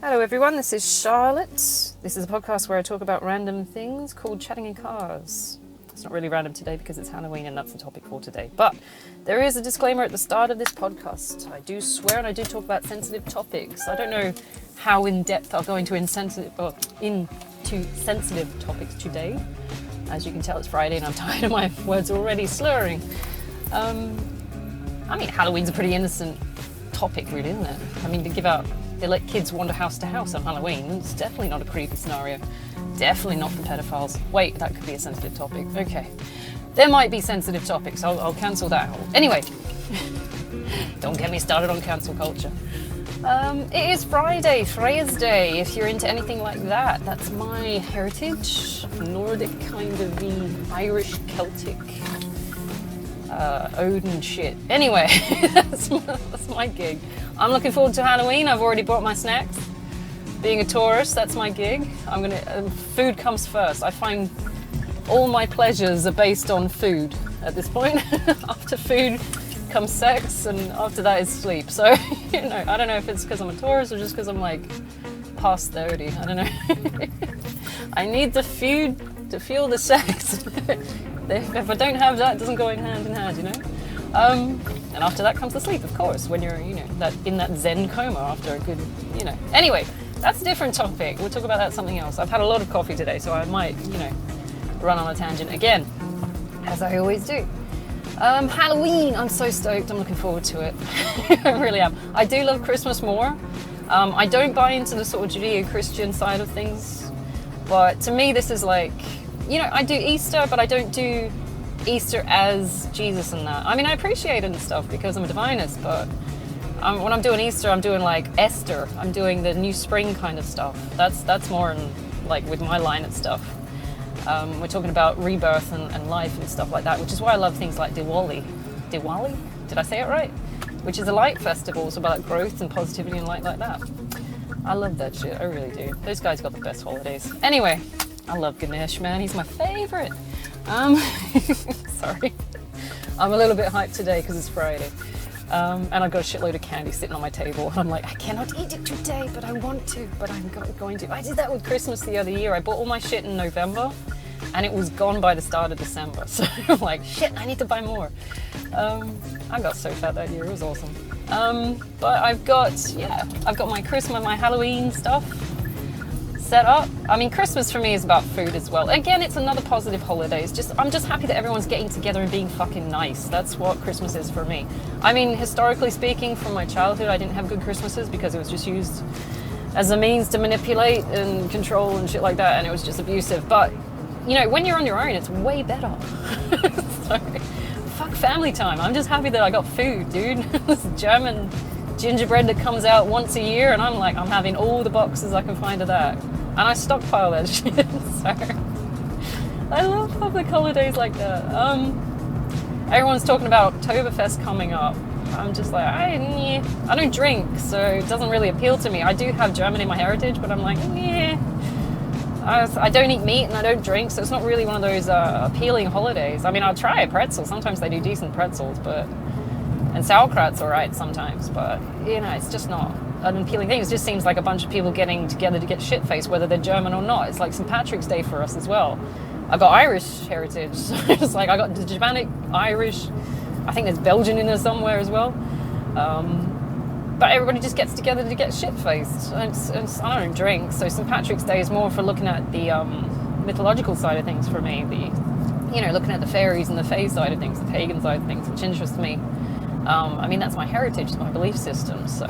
Hello everyone, this is Charlotte. This is a podcast where I talk about random things called chatting in cars. It's not really random today because it's Halloween and that's the topic for today. But there is a disclaimer at the start of this podcast. I do swear and I do talk about sensitive topics. I don't know how in depth I'll go into sensitive topics today. As you can tell, it's Friday and I'm tired of my words already slurring. Halloween's a pretty innocent topic, really, isn't it? I mean, they let kids wander house to house on Halloween. It's definitely not a creepy scenario. Definitely not for pedophiles. Wait, that could be a sensitive topic. Okay. There might be sensitive topics. I'll cancel that. Anyway, don't get me started on cancel culture. It is Friday, Freya's Day, if you're into anything like that. That's my heritage. Nordic kind of the Irish Celtic Odin shit. Anyway, that's my gig. I'm looking forward to Halloween. I've already bought my snacks. Being a tourist, that's my gig. Food comes first. I find all my pleasures are based on food at this point. After food comes sex, and after that is sleep. So, I don't know if it's because I'm a tourist or just because I'm like past 30. I don't know. I need the food to fuel the sex. If I don't have that, it doesn't go hand in hand, And after that comes the sleep, of course, when you're, in that Zen coma after a good, Anyway, that's a different topic. We'll talk about that something else. I've had a lot of coffee today, so I might, run on a tangent again, as I always do. Halloween, I'm so stoked. I'm looking forward to it. I really am. I do love Christmas more. I don't buy into the sort of Judeo-Christian side of things, but to me, this is like, I do Easter, but I don't do Easter as Jesus and that. I mean, I appreciate it and stuff because I'm a divinist, but when I'm doing Easter, I'm doing like Esther. I'm doing the new spring kind of stuff. That's more in, like with my line of stuff. We're talking about rebirth and life and stuff like that, which is why I love things like Diwali? Did I say it right? Which is a light festival. It's about growth and positivity and light like that. I love that shit. I really do. Those guys got the best holidays. Anyway, I love Ganesh, man. He's my favorite. Sorry. I'm a little bit hyped today because it's Friday. And I've got a shitload of candy sitting on my table. And I'm like, I cannot eat it today, but I want to, but I'm going to. I did that with Christmas the other year. I bought all my shit in November and it was gone by the start of December. So I'm like, shit, I need to buy more. I got so fat that year. It was awesome. But I've got my Christmas, my Halloween stuff set up. I mean, Christmas for me is about food as well. Again, it's another positive holiday. I'm just happy that everyone's getting together and being fucking nice. That's what Christmas is for me. I mean, historically speaking, from my childhood, I didn't have good Christmases because it was just used as a means to manipulate and control and shit like that, and it was just abusive. But, when you're on your own, it's way better. So, fuck family time. I'm just happy that I got food, dude. This German gingerbread that comes out once a year, and I'm having all the boxes I can find of that. And I stockpile that shit, so I love public holidays like that. Everyone's talking about Oktoberfest coming up. I'm just like, I don't drink, so it doesn't really appeal to me. I do have German in my heritage, but I'm like, I don't eat meat and I don't drink, so it's not really one of those appealing holidays. I mean, I'll try a pretzel. Sometimes they do decent pretzels, and sauerkraut's all right sometimes, but, it's just not an appealing thing. It just seems like a bunch of people getting together to get shit-faced, whether they're German or not. It's like St. Patrick's Day for us as well. I've got Irish heritage, so it's like I got the Germanic, Irish, I think there's Belgian in there somewhere as well. But everybody just gets together to get shit-faced. I don't drink, so St. Patrick's Day is more for looking at the mythological side of things for me. Looking at the fairies and the fae side of things, the pagan side of things, which interests me. That's my heritage, it's my belief system, so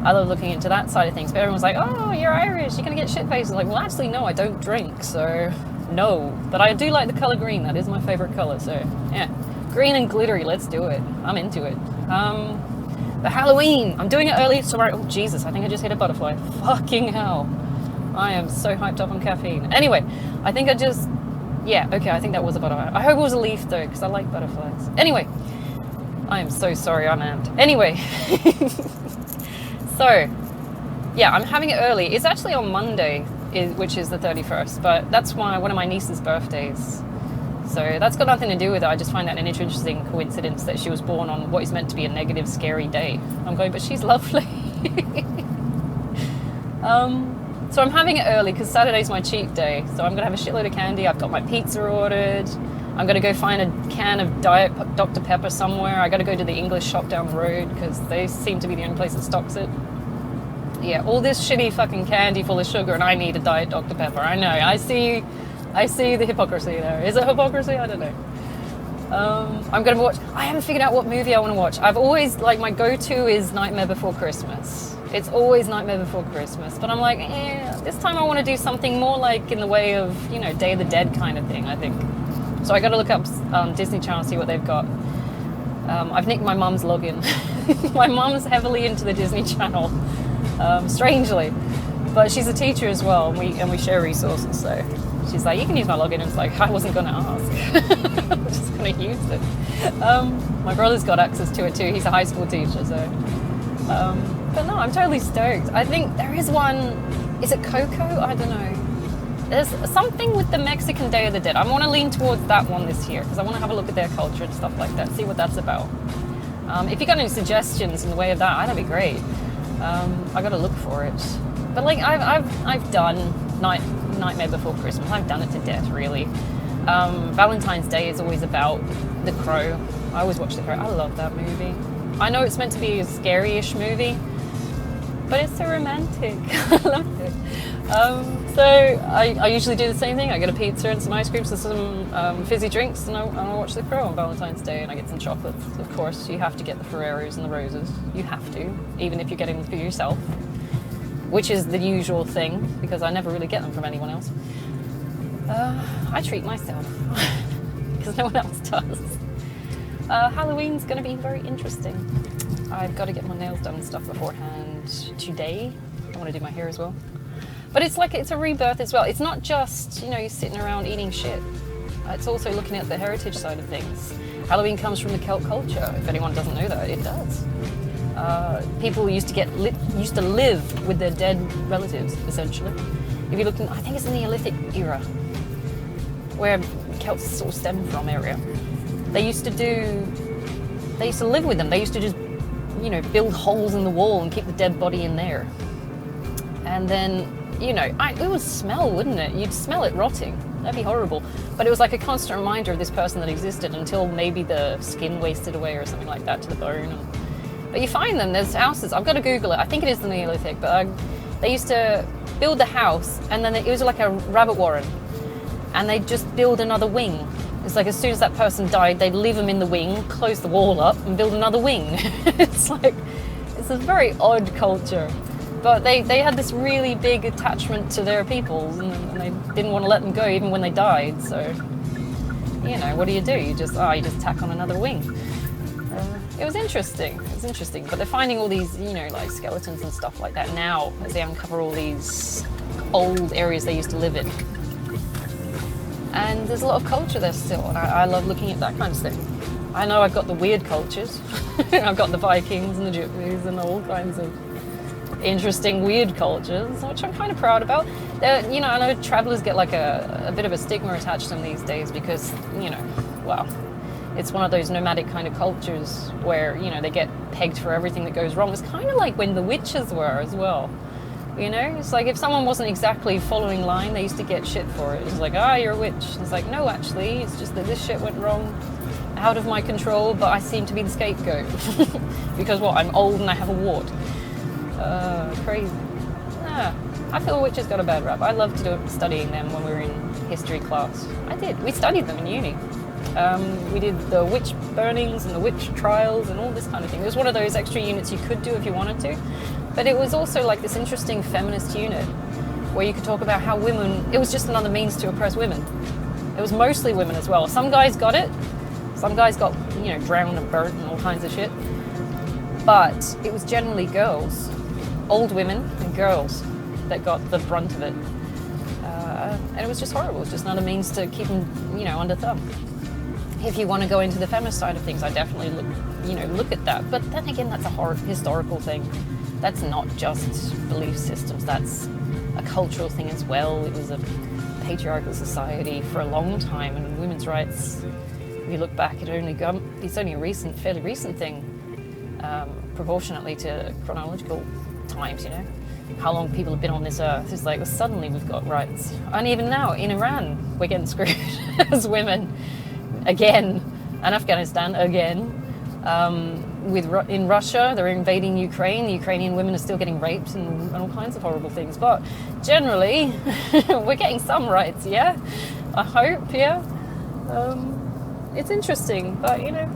I love looking into that side of things. But everyone's like, oh, you're Irish, you're going to get shit-faced. Like, well, actually, no, I don't drink, so no. But I do like the colour green. That is my favourite colour, so yeah. Green and glittery, let's do it. I'm into it. The Halloween, I'm doing it early tomorrow. Oh, Jesus, I think I just hit a butterfly. Fucking hell. I am so hyped up on caffeine. Anyway, I think I think that was a butterfly. I hope it was a leaf, though, because I like butterflies. Anyway, I am so sorry I'm amped. Anyway, so, yeah, I'm having it early. It's actually on Monday, which is the 31st, but that's one of my niece's birthdays. So that's got nothing to do with it. I just find that an interesting coincidence that she was born on what is meant to be a negative, scary day. I'm going, but she's lovely. So I'm having it early because Saturday's my cheat day. So I'm going to have a shitload of candy. I've got my pizza ordered. I'm going to go find a can of Diet Dr. Pepper somewhere. I got to go to the English shop down the road because they seem to be the only place that stocks it. Yeah, all this shitty fucking candy full of sugar, and I need a Diet Dr. Pepper. I know. I see the hypocrisy there. Is it hypocrisy? I don't know. I'm going to watch... I haven't figured out what movie I want to watch. I've always... Like, my go-to is Nightmare Before Christmas. It's always Nightmare Before Christmas. But I'm like, this time I want to do something more like in the way of, Day of the Dead kind of thing, I think. So I got to look up Disney Channel, see what they've got. I've nicked my mum's login. My mum's heavily into the Disney Channel, strangely. But she's a teacher as well, and we share resources, so... She's like, you can use my login. And it's like, I wasn't going to ask. I'm just going to use it. My brother's got access to it too. He's a high school teacher, so. But no, I'm totally stoked. I think there is one. Is it Coco? I don't know. There's something with the Mexican Day of the Dead. I want to lean towards that one this year because I want to have a look at their culture and stuff like that. See what that's about. If you got any suggestions in the way of that, that'd be great. I got to look for it. But like I've done Nightmare Before Christmas. I've done it to death, really. Valentine's Day is always about The Crow. I always watch The Crow. I love that movie. I know it's meant to be a scary-ish movie, but it's so romantic. I love it. So I usually do the same thing. I get a pizza and some ice creams and some fizzy drinks, and I watch The Crow on Valentine's Day, and I get some chocolates. Of course, you have to get the Ferreros and the roses. You have to, even if you're getting them for yourself. Which is the usual thing, because I never really get them from anyone else. I treat myself, because no one else does. Halloween's going to be very interesting. I've got to get my nails done and stuff beforehand today. I want to do my hair as well. But it's like, it's a rebirth as well. It's not just, you're sitting around eating shit. It's also looking at the heritage side of things. Halloween comes from the Celt culture. If anyone doesn't know that, it does. People used to live with their dead relatives, essentially. If you look, I think it's in the Neolithic era, where Celts sort of stem from area. They used to live with them. They used to just, build holes in the wall and keep the dead body in there. And then, it would smell, wouldn't it? You'd smell it rotting. That'd be horrible. But it was like a constant reminder of this person that existed until maybe the skin wasted away or something like that to the bone. But you find them, there's houses, I've got to Google it, I think it is the Neolithic, but they used to build the house, and then it was like a rabbit warren, and they'd just build another wing. It's like as soon as that person died, they'd leave them in the wing, close the wall up, and build another wing. It's a very odd culture. But they had this really big attachment to their peoples, and they didn't want to let them go even when they died, so, what do? You just tack on another wing. It was interesting, but they're finding all these, like skeletons and stuff like that now as they uncover all these old areas they used to live in. And there's a lot of culture there still, and I love looking at that kind of thing. I know I've got the weird cultures. I've got the Vikings and the Gypsies and all kinds of interesting weird cultures, which I'm kind of proud about. I know travelers get like a bit of a stigma attached to them these days because, it's one of those nomadic kind of cultures where, they get pegged for everything that goes wrong. It's kind of like when the witches were as well. It's like if someone wasn't exactly following line, they used to get shit for it. It's like, you're a witch. It's like, no, actually, it's just that this shit went wrong, out of my control, but I seem to be the scapegoat. Because I'm old and I have a wart. Crazy. I feel witches got a bad rap. I loved studying them when we were in history class. I did. We studied them in uni. We did the witch burnings and the witch trials and all this kind of thing. It was one of those extra units you could do if you wanted to. But it was also like this interesting feminist unit where you could talk about how women, it was just another means to oppress women. It was mostly women as well. Some guys got it. Some guys got, drowned and burnt and all kinds of shit. But it was generally girls, old women and girls that got the brunt of it. And it was just horrible. It was just another means to keep them, under thumb. If you want to go into the feminist side of things, I definitely look at that. But then again, that's a historical thing. That's not just belief systems. That's a cultural thing as well. It was a patriarchal society for a long time, and women's rights, if you look back, it's only a fairly recent thing, proportionately to chronological times, how long people have been on this earth. It's like, well, suddenly we've got rights. And even now in Iran, we're getting screwed as women again, and Afghanistan again. In Russia, they're invading Ukraine. The Ukrainian women are still getting raped and all kinds of horrible things. But generally, we're getting some rights, yeah? I hope, yeah? It's interesting, but, you know,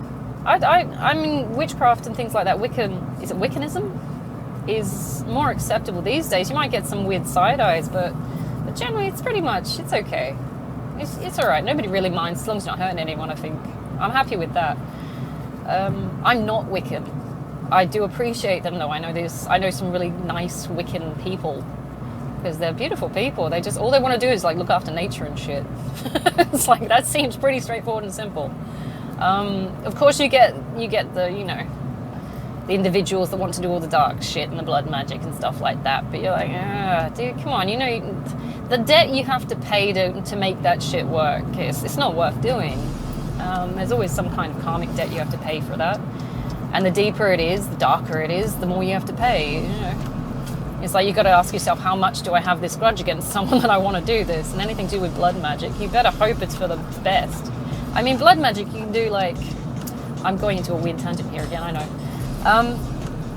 I mean, witchcraft and things like that, Wiccanism? Is more acceptable these days. You might get some weird side eyes, but generally it's pretty much, it's okay. It's all right. Nobody really minds as long as you're not hurting anyone, I think. I'm happy with that. I'm not Wiccan. I do appreciate them, though. I know some really nice Wiccan people because they're beautiful people. They just, all they want to do is like look after nature and shit. It's like, that seems pretty straightforward and simple. Of course you get the, you know, the individuals that want to do all the dark shit and the blood magic and stuff like that, but you're like, dude, come on, you know, the debt you have to pay to make that shit work, it's not worth doing. There's always some kind of karmic debt you have to pay for that, and the deeper it is, the darker it is, the more you have to pay, you know. It's like, you got to ask yourself, how much do I have this grudge against someone that I want to do this? And anything to do with blood magic, you better hope it's for the best. I mean, blood magic, you can do like, I'm going into a weird tangent here again, I know.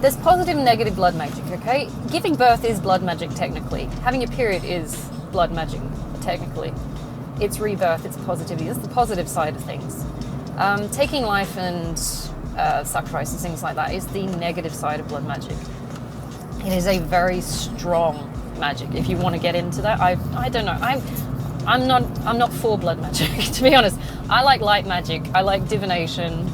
There's positive and negative blood magic, okay? Giving birth is blood magic, technically. Having a period is blood magic, technically. It's rebirth, it's positivity. It's the positive side of things. Taking life and sacrifices, things like that, is the negative side of blood magic. It is a very strong magic. If you want to get into that, I don't know. I'm not for blood magic, to be honest. I like light magic. I like divination.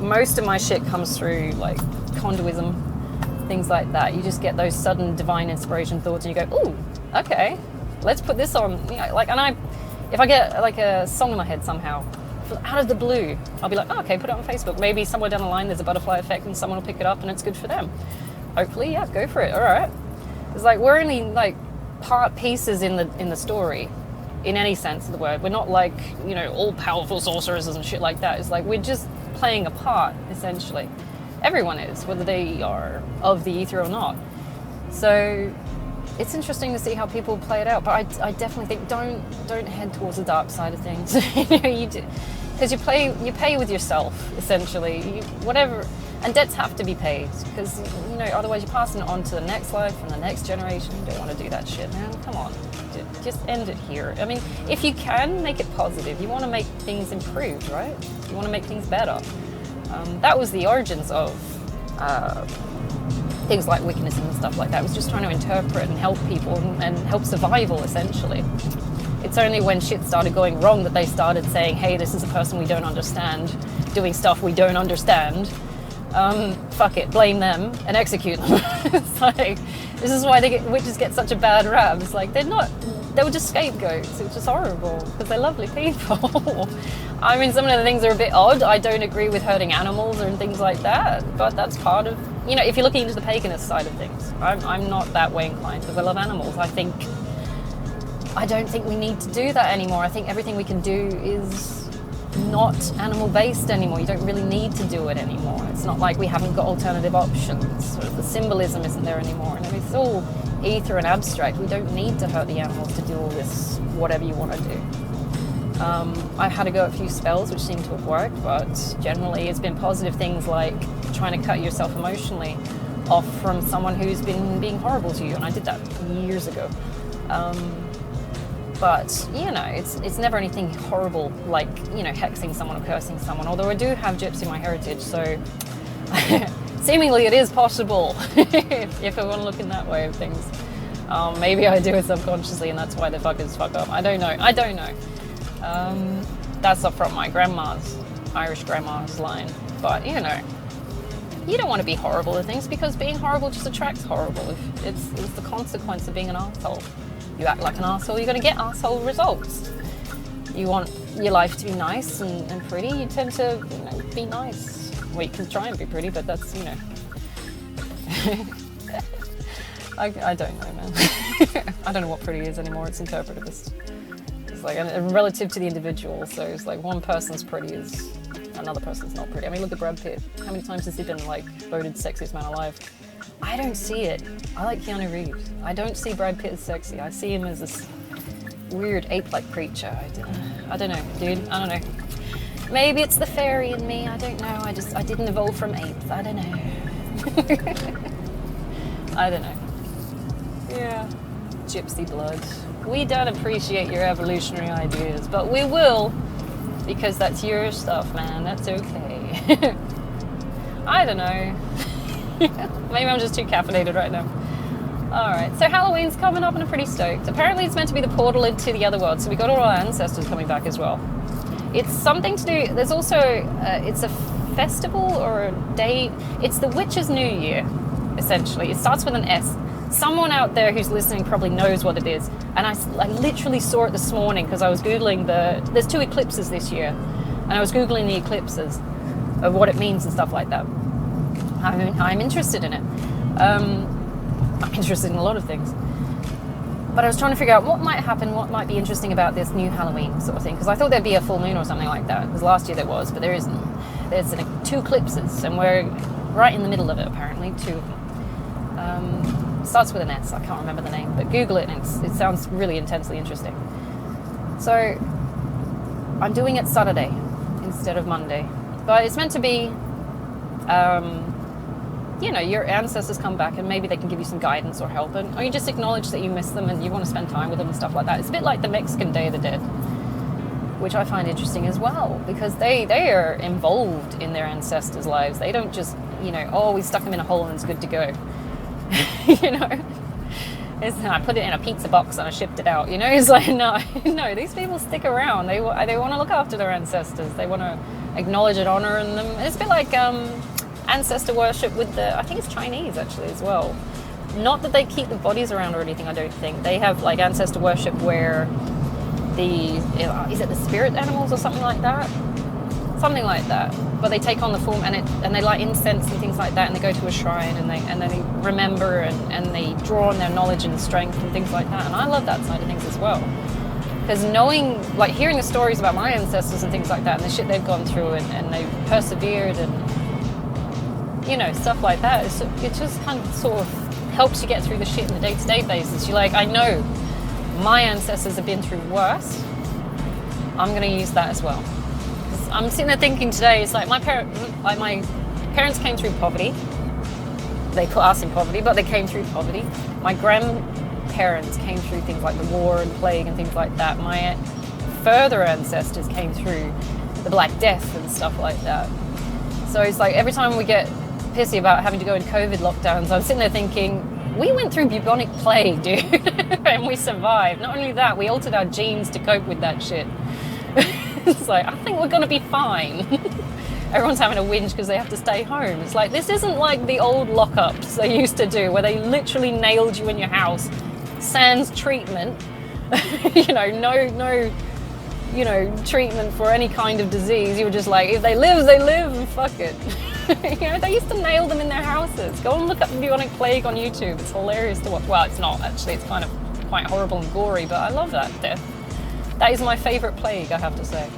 Most of my shit comes through like conduism, things like that. You just get those sudden divine inspiration thoughts and you go, ooh, okay, let's put this on. You know, like, and if I get like a song in my head somehow, out of the blue, I'll be like, oh, okay, put it on Facebook. Maybe somewhere down the line there's a butterfly effect and someone will pick it up and it's good for them. Hopefully, yeah, go for it. All right. It's like, we're only like part pieces in the story, in any sense of the word. We're not like, you know, all powerful sorceresses and shit like that. It's like, we're just playing a part, essentially. Everyone is, whether they are of the ether or not. So it's interesting to see how people play it out, but I definitely think don't head towards the dark side of things. You know, you do, because you pay with yourself, essentially. Whatever, and debts have to be paid, because, you know, otherwise you're passing it on to the next life and the next generation. You don't want to do that shit, man. Come on, just end it here. I mean, if you can, make it positive. You want to make things improved, right? You want to make things better. That was the origins of things like Wiccanism and stuff like that. It was just trying to interpret and help people and help survival, essentially. It's only when shit started going wrong that they started saying, hey, this is a person we don't understand, doing stuff we don't understand. Fuck it, blame them and execute them. It's like, this is why witches get such a bad rap. It's like, they were just scapegoats. It was just horrible, because they're lovely people. I mean, some of the things are a bit odd. I don't agree with hurting animals and things like that, but that's part of, you know, if you're looking into the paganist side of things, I'm not that way inclined, because I love animals. I don't think we need to do that anymore. I think everything we can do is not animal-based anymore. You don't really need to do it anymore. It's not like we haven't got alternative options. Sort of the symbolism isn't there anymore. And it's all ether and abstract. We don't need to hurt the animals to do all this, whatever you want to do. I've had to go a few spells which seem to have worked, but generally it's been positive things like trying to cut yourself emotionally off from someone who's been being horrible to you, and I did that years ago. But, you know, it's never anything horrible like, you know, hexing someone or cursing someone, although I do have gypsy in my heritage, so seemingly it is possible if I want to look in that way of things. Maybe I do it subconsciously and that's why the fuckers fuck up. I don't know. That's up from my grandma's, Irish grandma's line. But, you know, you don't want to be horrible at things, because being horrible just attracts horrible. It's the consequence of being an arsehole. You act like an arsehole, you're going to get arsehole results. You want your life to be nice and pretty, you tend to, you know, be nice. Well, you can try and be pretty, but that's, you know. I don't know, man. I don't know what pretty is anymore, it's interpretivist. It's like relative to the individual, so it's like one person's pretty is another person's not pretty. I mean, look at Brad Pitt. How many times has he been like voted sexiest man alive? I don't see it. I like Keanu Reeves. I don't see Brad Pitt as sexy. I see him as this weird ape-like creature. I don't know, dude. I don't know. Maybe it's the fairy in me. I don't know. I didn't evolve from apes. I don't know. I don't know. Yeah. Gypsy blood. We don't appreciate your evolutionary ideas, but we will, because that's your stuff, man. That's okay. I don't know. Maybe I'm just too caffeinated right now. Alright, so Halloween's coming up and I'm pretty stoked. Apparently it's meant to be the portal into the other world, so we got all our ancestors coming back as well. It's something to do, there's also, it's a festival or a day, it's the Witch's New Year, essentially. It starts with an S. Someone out there who's listening probably knows what it is. And I literally saw it this morning because I was Googling there's 2 eclipses this year. And I was Googling the eclipses of what it means and stuff like that. I'm interested in it. I'm interested in a lot of things. But I was trying to figure out what might happen, what might be interesting about this new Halloween sort of thing. Because I thought there'd be a full moon or something like that. Because last year there was, but there isn't. There's 2 eclipses, and we're right in the middle of it, apparently, 2 of them. Starts with an S, I can't remember the name, but Google it and it sounds really intensely interesting. So I'm doing it Saturday instead of Monday. But it's meant to be, your ancestors come back and maybe they can give you some guidance or help, or you just acknowledge that you miss them and you want to spend time with them and stuff like that. It's a bit like the Mexican Day of the Dead, which I find interesting as well, because they are involved in their ancestors' lives. They don't just, we stuck them in a hole and it's good to go. I put it in a pizza box and I shipped it out. It's like, no, these people stick around. They want to look after their ancestors. They want to acknowledge and honor them. It's a bit like ancestor worship with I think it's Chinese actually as well. Not that they keep the bodies around or anything, I don't think. They have like ancestor worship where is it the spirit animals or something like that? Something like that. But they take on the form and they light incense and things like that, and they go to a shrine and they remember and they draw on their knowledge and strength and things like that. And I love that side of things as well. Because hearing the stories about my ancestors and things like that and the shit they've gone through and they've persevered and stuff like that, it just kind of sort of helps you get through the shit on a day-to-day basis. You're like, I know my ancestors have been through worse. I'm going to use that as well. I'm sitting there thinking today, it's like my parents came through poverty. They put us in poverty, but they came through poverty. My grandparents came through things like the war and plague and things like that. My further ancestors came through the Black Death and stuff like that. So it's like every time we get pissy about having to go in COVID lockdowns, I'm sitting there thinking, we went through bubonic plague, dude, and we survived. Not only that, we altered our genes to cope with that shit. It's like, I think we're going to be fine. Everyone's having a whinge because they have to stay home. It's like, this isn't like the old lockups they used to do where they literally nailed you in your house, sans treatment. No treatment for any kind of disease. You were just like, if they live, they live, and fuck it. They used to nail them in their houses. Go and look up the bubonic plague on YouTube. It's hilarious to watch. Well, it's not actually. It's kind of quite horrible and gory, but I love that death. That is my favourite plague, I have to say.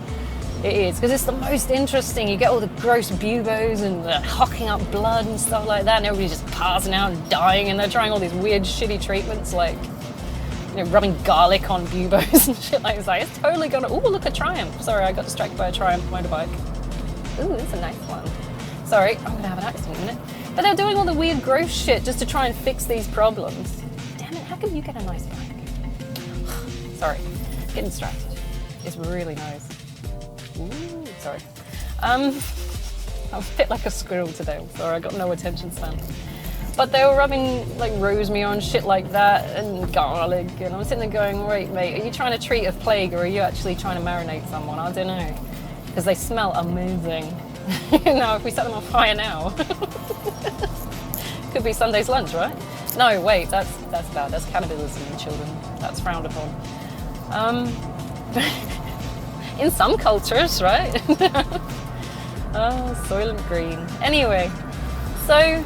It is, because it's the most interesting. You get all the gross buboes and the hocking up blood and stuff like that, and everybody's just passing out and dying, and they're trying all these weird, shitty treatments, like, rubbing garlic on buboes and shit like that. It's totally gonna... Ooh, look, a Triumph. Sorry, I got distracted by a Triumph motorbike. Ooh, it's a nice one. Sorry, I'm gonna have an accident in a minute. But they're doing all the weird, gross shit just to try and fix these problems. Damn it, how come you get a nice bike? Sorry. Getting distracted. It's really nice. Ooh, sorry. I'm a bit like a squirrel today. I'm sorry, I got no attention span. But they were rubbing like rosemary on shit like that and garlic, and I'm sitting there going, wait, mate, are you trying to treat a plague or are you actually trying to marinate someone? I don't know. Because they smell amazing. If we set them on fire now. Could be Sunday's lunch, right? No, wait, that's bad. That's cannibalism in children. That's frowned upon. In some cultures, right? Oh, Soylent Green. Anyway, so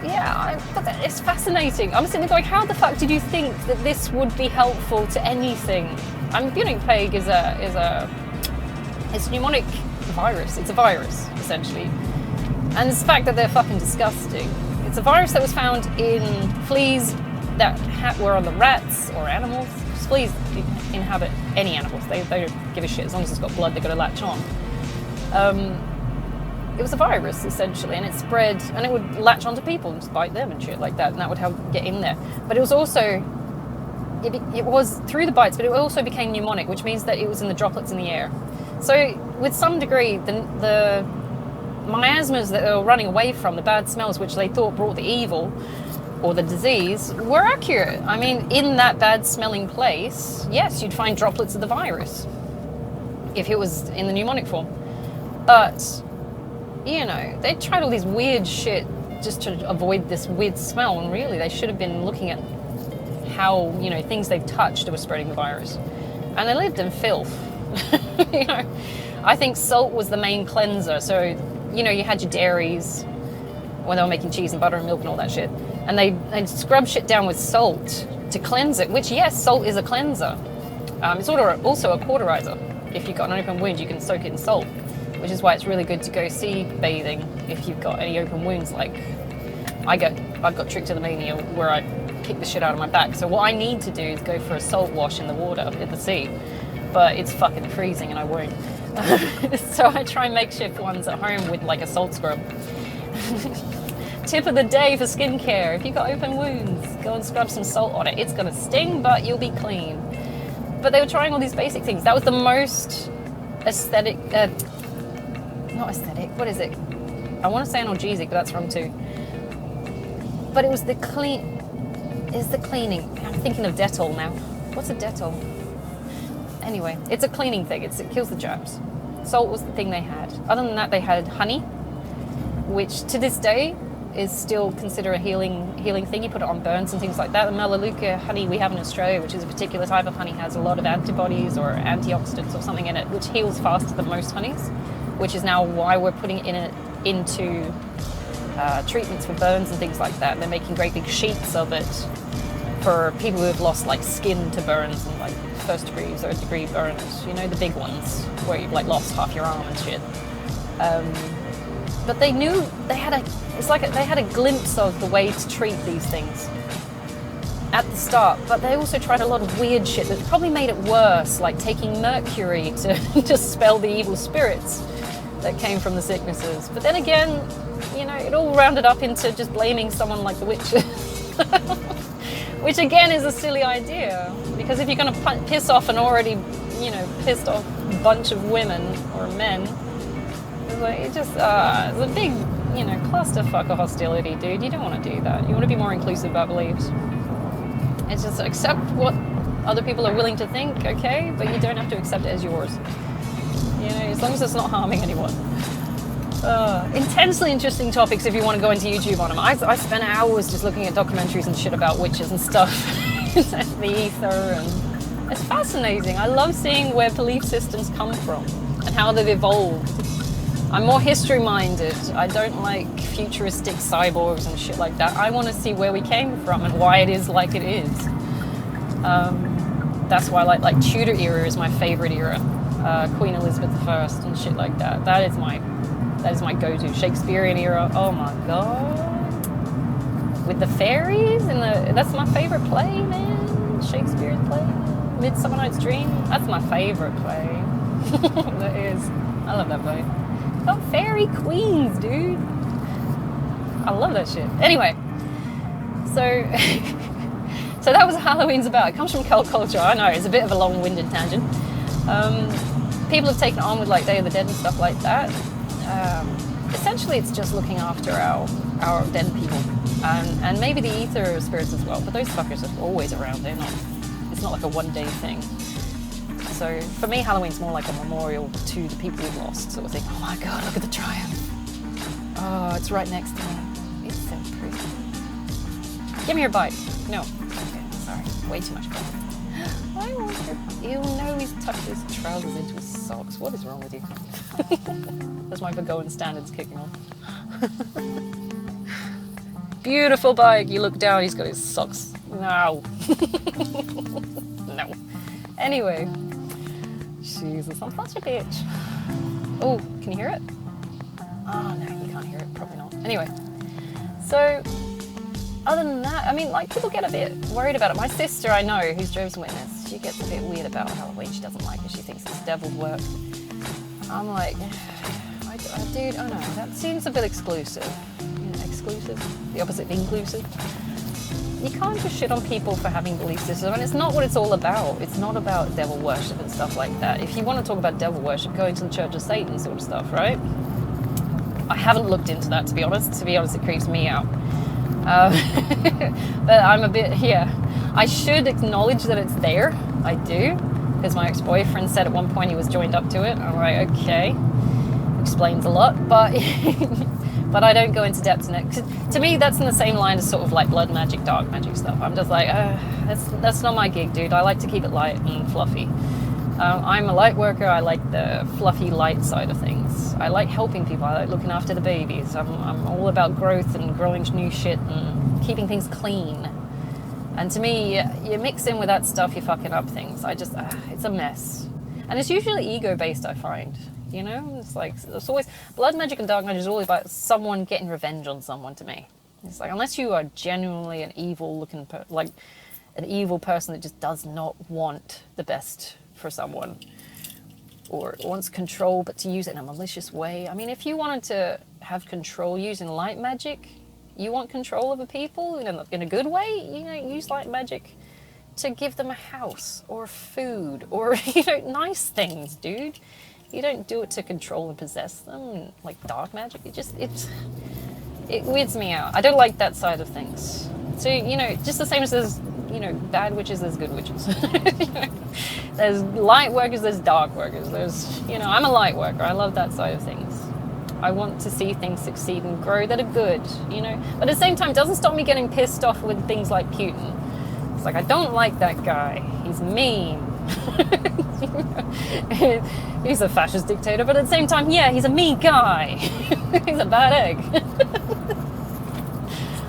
yeah, it's fascinating. I'm sitting there going, how the fuck did you think that this would be helpful to anything? Bubonic plague is a pneumonic virus. It's a virus, essentially. And it's the fact that they're fucking disgusting. It's a virus that was found in fleas that were on the rats or animals. Fleas inhabit any animals. They don't give a shit. As long as it's got blood, they've got to latch on. It was a virus, essentially, and it spread, and it would latch onto people and just bite them and shit like that, and that would help get in there. But it was also, it was through the bites, but it also became pneumonic, which means that it was in the droplets in the air. So with some degree, the miasmas that they were running away from, the bad smells which they thought brought the evil or the disease, were accurate. I mean, in that bad smelling place, yes, you'd find droplets of the virus if it was in the pneumonic form. But, you know, they tried all these weird shit just to avoid this weird smell, and really they should have been looking at how, you know, things they've touched were spreading the virus. And they lived in filth. You know, I think salt was the main cleanser. So, you know, you had your dairies when they were making cheese and butter and milk and all that shit, and they'd scrub shit down with salt to cleanse it, which, yes, salt is a cleanser. It's also a cauterizer. If you've got an open wound, you can soak it in salt, which is why it's really good to go sea bathing if you've got any open wounds. Like, I've got trichotillomania where I kick the shit out of my back. So what I need to do is go for a salt wash in the water, in the sea. But it's fucking freezing and I won't. So I try makeshift ones at home with like a salt scrub. Tip of the day for skincare: if you've got open wounds, go and scrub some salt on it. It's gonna sting, but you'll be clean. But they were trying all these basic things. That was the most aesthetic, not aesthetic, what is it? I want to say analgesic, but that's wrong too. But it was the cleaning. I'm thinking of Dettol now. What's a Dettol? Anyway, it's a cleaning thing. It kills the germs. Salt was the thing they had. Other than that, they had honey, which to this day is still considered a healing thing. You put it on burns and things like that. The Melaleuca honey we have in Australia, which is a particular type of honey, has a lot of antibodies or antioxidants or something in it, which heals faster than most honeys, which is now why we're putting it into treatments for burns and things like that. They're making great big sheets of it for people who have lost like skin to burns and like first degree, third degree burns, you know, the big ones where you've like lost half your arm and shit. But they knew they had a glimpse of the way to treat these things at the start, but they also tried a lot of weird shit that probably made it worse, like taking mercury to dispel the evil spirits that came from the sicknesses. But then again, you know, it all rounded up into just blaming someone like the witches. Which again is a silly idea, because if you're going to piss off an already, you know, pissed off bunch of women or men, it's like, it's a big, you know, clusterfuck of hostility, dude. You don't want to do that. You want to be more inclusive about beliefs. It's just accept what other people are willing to think, okay? But you don't have to accept it as yours. You know, as long as it's not harming anyone. Intensely interesting topics if you want to go into YouTube on them. I spent hours just looking at documentaries and shit about witches and stuff. The ether, and it's fascinating. I love seeing where belief systems come from and how they've evolved. I'm more history minded. I don't like futuristic cyborgs and shit like that. I want to see where we came from and why it is like it is. That's why I like Tudor era is my favorite era. Queen Elizabeth I and shit like that. That is my go-to. Shakespearean era. Oh my god. With the fairies and that's my favorite play, man. Shakespeare's play. Midsummer Night's Dream. That's my favorite play. That is. I love that play. Got fairy queens, dude. I love that shit. Anyway, so that was what Halloween's about. It comes from cult culture. I know, it's a bit of a long-winded tangent. People have taken it on with like Day of the Dead and stuff like that. Essentially, it's just looking after our dead people, and maybe the ether spirits as well. But those fuckers are always around. It's not like a one-day thing. So for me, Halloween's more like a memorial to the people we've lost. Sort of thing. Oh my god, look at the triumph. Oh, it's right next to me. It's so pretty. Give me your bite. No. Okay, sorry. Way too much coffee. I want your... Ew, no, he's tucked his trousers into his socks. What is wrong with you? That's my Burgoan standards kicking on. Beautiful bike. You look down, he's got his socks. No. No. Anyway. Jesus, I'm such a bitch. Oh, can you hear it? Oh, no, you can't hear it. Probably not. Anyway. So, other than that, I mean, like, people get a bit worried about it. My sister, I know, who's Jehovah's Witness, she gets a bit weird about Halloween. She doesn't like it. She thinks it's devil's work. I'm like, dude, I know, that seems a bit exclusive. You know, exclusive? The opposite of inclusive? You can't just shit on people for having belief systems. I mean, it's not what it's all about. It's not about devil worship and stuff like that. If you want to talk about devil worship, go into the Church of Satan sort of stuff, right? I haven't looked into that, to be honest. To be honest, it creeps me out. But I'm a bit, yeah. I should acknowledge that it's there. I do. Because my ex-boyfriend said at one point he was joined up to it. I'm like, okay. Explains a lot. But but I don't go into depth in it. 'Cause to me, that's in the same line as sort of like blood magic, dark magic stuff. I'm just like, that's not my gig, dude. I like to keep it light and fluffy. I'm a light worker. I like the fluffy light side of things. I like helping people. I like looking after the babies. I'm all about growth and growing new shit and keeping things clean. And to me, you mix in with that stuff, you're fucking up things. It's a mess. And it's usually ego-based, I find. You know, it's like, it's always, blood magic and dark magic is always about someone getting revenge on someone to me. It's like, unless you are genuinely an evil looking, like an evil person that just does not want the best for someone or wants control, but to use it in a malicious way. I mean, if you wanted to have control using light magic, you want control over people in a good way, you know, use light magic to give them a house or food or, you know, nice things, dude. You don't do it to control and possess them like dark magic. It weirds me out. I don't like that side of things. So, you know, just the same as there's, you know, bad witches, there's good witches. You know, there's light workers, there's dark workers. There's, you know, I'm a light worker. I love that side of things. I want to see things succeed and grow that are good, you know. But at the same time, it doesn't stop me getting pissed off with things like Putin. It's like, I don't like that guy. He's mean. He's a fascist dictator, but at the same time, yeah, he's a mean guy. He's a bad egg.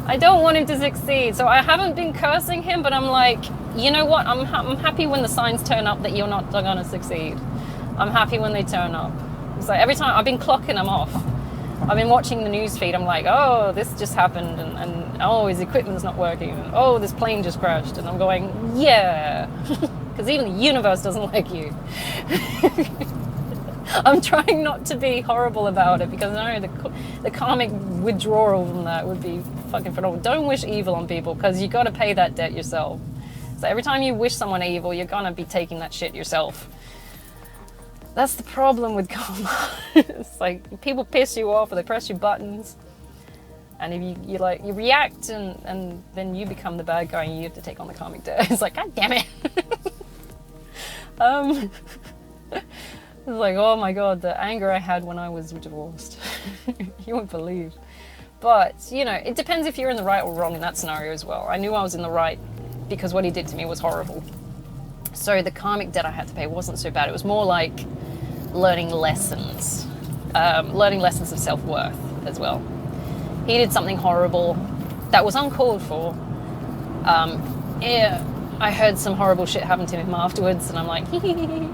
I don't want him to succeed, so I haven't been cursing him, but I'm like, you know what? I'm happy when the signs turn up that you're not going to succeed. I'm happy when they turn up. It's like every time I've been clocking them off. I've been watching the news feed. I'm like, oh, this just happened, and oh, his equipment's not working. And, oh, this plane just crashed, and I'm going, yeah, because even the universe doesn't like you. I'm trying not to be horrible about it because I know the karmic withdrawal from that would be fucking phenomenal. Don't wish evil on people because you got to pay that debt yourself. So every time you wish someone evil, you're gonna be taking that shit yourself. That's the problem with karma. It's like people piss you off or they press your buttons, and if you react and then you become the bad guy and you have to take on the karmic debt. It's like, God damn it. It's like, oh my god, the anger I had when I was divorced. You won't believe. But, you know, it depends if you're in the right or wrong in that scenario as well. I knew I was in the right because what he did to me was horrible. So the karmic debt I had to pay wasn't so bad. It was more like learning lessons of self-worth as well. He did something horrible that was uncalled for. Yeah, I heard some horrible shit happen to him afterwards, and I'm like, hee hee hee.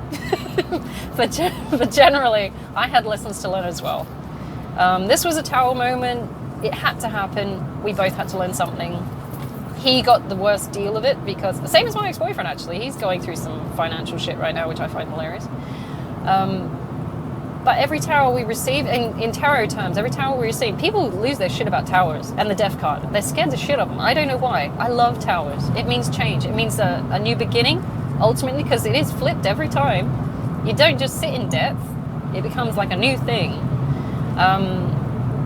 But generally, I had lessons to learn as well. This was a tower moment. It had to happen. We both had to learn something. He got the worst deal of it because, same as my ex-boyfriend actually, he's going through some financial shit right now, which I find hilarious. But every tower we receive, in tarot terms, every tower we receive, people lose their shit about towers and the death card. They're scared the shit of them. I don't know why. I love towers. It means change. It means a new beginning, ultimately, because it is flipped every time. You don't just sit in death. It becomes like a new thing.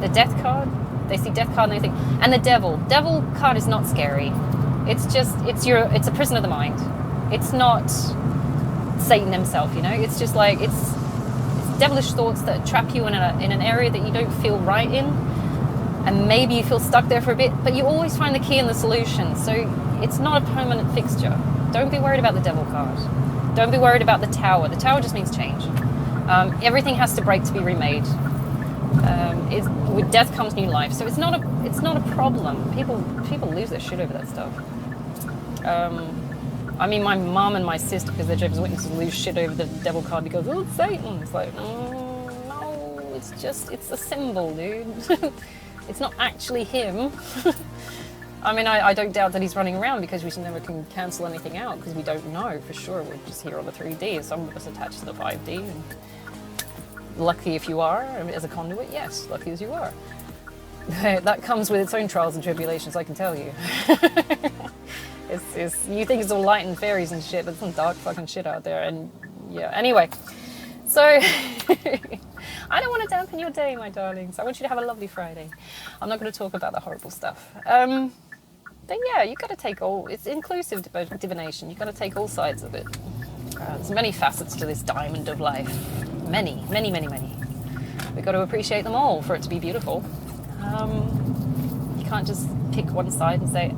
The death card, they see death card and they think, and the devil. Devil card is not scary. It's just, it's a prison of the mind. It's not Satan himself, you know? It's just like, it's devilish thoughts that trap you in an area that you don't feel right in. And maybe you feel stuck there for a bit, but you always find the key and the solution. So it's not a permanent fixture. Don't be worried about the devil card. Don't be worried about the tower. The tower just means change. Everything has to break to be remade. With death comes new life. So it's not a problem. People lose their shit over that stuff. I mean, my mom and my sister, because they're Jehovah's Witnesses, lose shit over the devil card because, oh, it's Satan. It's like, no, it's a symbol, dude. It's not actually him. I mean, I don't doubt that he's running around because we never can cancel anything out because we don't know for sure. We're just here on the 3D. Some of us attached to the 5D. And lucky if you are, as a conduit, yes, lucky as you are. That comes with its own trials and tribulations, I can tell you. You think it's all light and fairies and shit, but there's some dark fucking shit out there. And yeah, anyway. So, I don't want to dampen your day, my darlings. I want you to have a lovely Friday. I'm not going to talk about the horrible stuff. But yeah, you've got to take it's inclusive divination. You've got to take all sides of it. There's many facets to this diamond of life. Many, many, many, many. We've got to appreciate them all for it to be beautiful. You can't just pick one side and say,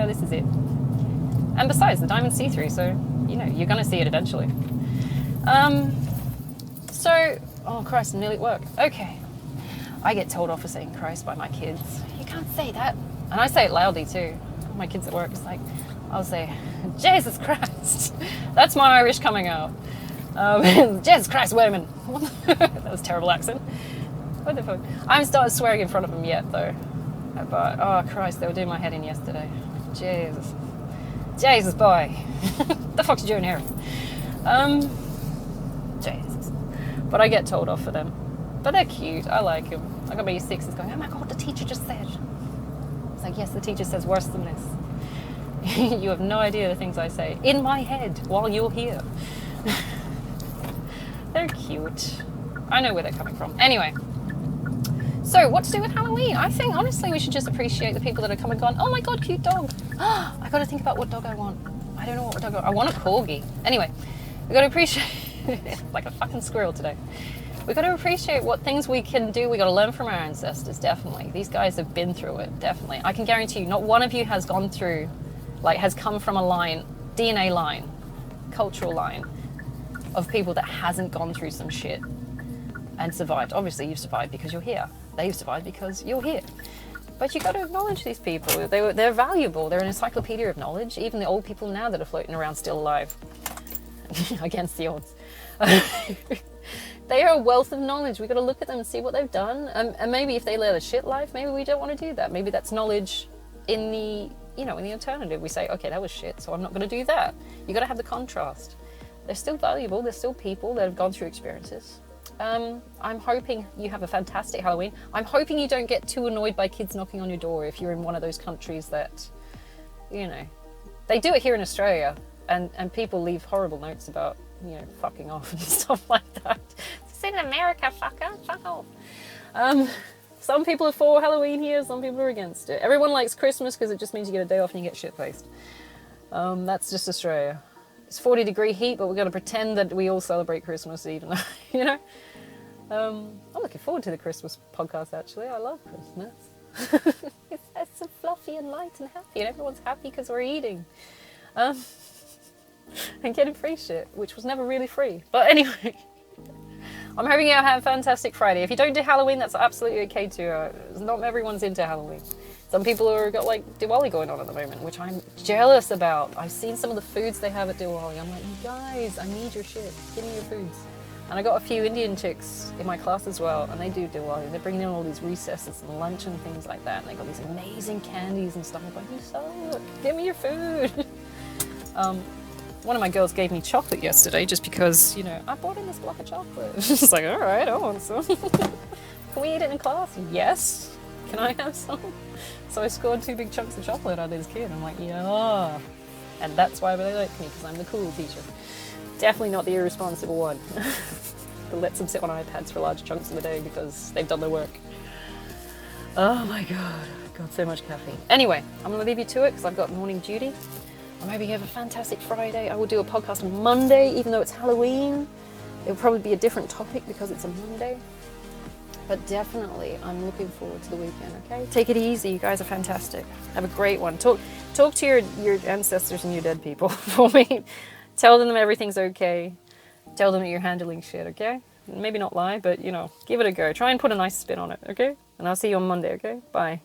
this is it. And besides, the diamond's see-through, so, you're going to see it eventually. Oh Christ, I'm nearly at work. Okay. I get told off for saying Christ by my kids. You can't say that. And I say it loudly too. My kids at work, it's like, I'll say, Jesus Christ. That's my Irish coming out. Jesus Christ, wait a minute. That was a terrible accent. What the fuck? I haven't started swearing in front of them yet though. But, oh Christ, they were doing my head in yesterday. Jesus boy. What the fuck's you doing here? Jesus. But I get told off for them. But they're cute. I like them. I got my sixes going, oh my God, the teacher just said. It's like, yes, the teacher says worse than this. You have no idea the things I say in my head while you're here. They're cute. I know where they're coming from. Anyway. So, what to do with Halloween? I think, honestly, we should just appreciate the people that are coming and going, oh my God, cute dog. I got to think about what dog I want. I don't know what dog I want a corgi. Anyway, we got to appreciate, like a fucking squirrel today. We got to appreciate what things we can do. We got to learn from our ancestors, definitely. These guys have been through it, definitely. I can guarantee you, not one of you has gone through, has come from a line, DNA line, cultural line, of people that hasn't gone through some shit and survived. Obviously, you've survived because you're here. They've survived because you're here. But you got to acknowledge these people. They're valuable. They're an encyclopedia of knowledge. Even the old people now that are floating around still alive, against the odds. They are a wealth of knowledge. We've got to look at them and see what they've done. And maybe if they led a shit life, maybe we don't want to do that. Maybe that's knowledge in the, in the alternative. We say, okay, that was shit, so I'm not going to do that. You got to have the contrast. They're still valuable. They're still people that have gone through experiences. I'm hoping you have a fantastic Halloween. I'm hoping you don't get too annoyed by kids knocking on your door if you're in one of those countries that, they do it here in Australia, and people leave horrible notes about, fucking off and stuff like that. It's in America, fucker, fuck off. Some people are for Halloween here, some people are against it. Everyone likes Christmas because it just means you get a day off and you get shit-faced. That's just Australia. It's 40-degree heat, but we're going to pretend that we all celebrate Christmas, even though, I'm looking forward to the Christmas podcast, actually. I love Christmas. It's so fluffy and light and happy, and everyone's happy because we're eating. And getting free shit, which was never really free. But anyway, I'm hoping you have a fantastic Friday. If you don't do Halloween, that's absolutely okay too. Not everyone's into Halloween. Some people have got Diwali going on at the moment, which I'm jealous about. I've seen some of the foods they have at Diwali. I'm like, you guys, I need your shit. Give me your foods. And I got a few Indian chicks in my class as well, and they do Diwali. They're bringing in all these recesses and lunch and things like that, and they got these amazing candies and stuff. I'm like, you suck. Give me your food. One of my girls gave me chocolate yesterday just because, I bought in this block of chocolate. She's like, all right, I want some. Can we eat it in class? Yes. Can I have some? So I scored 2 big chunks of chocolate out of this kid. I'm like, yeah. And that's why they like me, because I'm the cool teacher. Definitely not the irresponsible one. That lets them sit on iPads for large chunks of the day because they've done their work. Oh my God. I've got so much caffeine. Anyway, I'm going to leave you to it because I've got morning duty. I'm hoping you have a fantastic Friday. I will do a podcast on Monday, even though it's Halloween. It'll probably be a different topic because it's a Monday. But definitely, I'm looking forward to the weekend, okay? Take it easy. You guys are fantastic. Have a great one. Talk to your ancestors and your dead people for me. Tell them everything's okay. Tell them that you're handling shit, okay? Maybe not lie, but, give it a go. Try and put a nice spin on it, okay? And I'll see you on Monday, okay? Bye.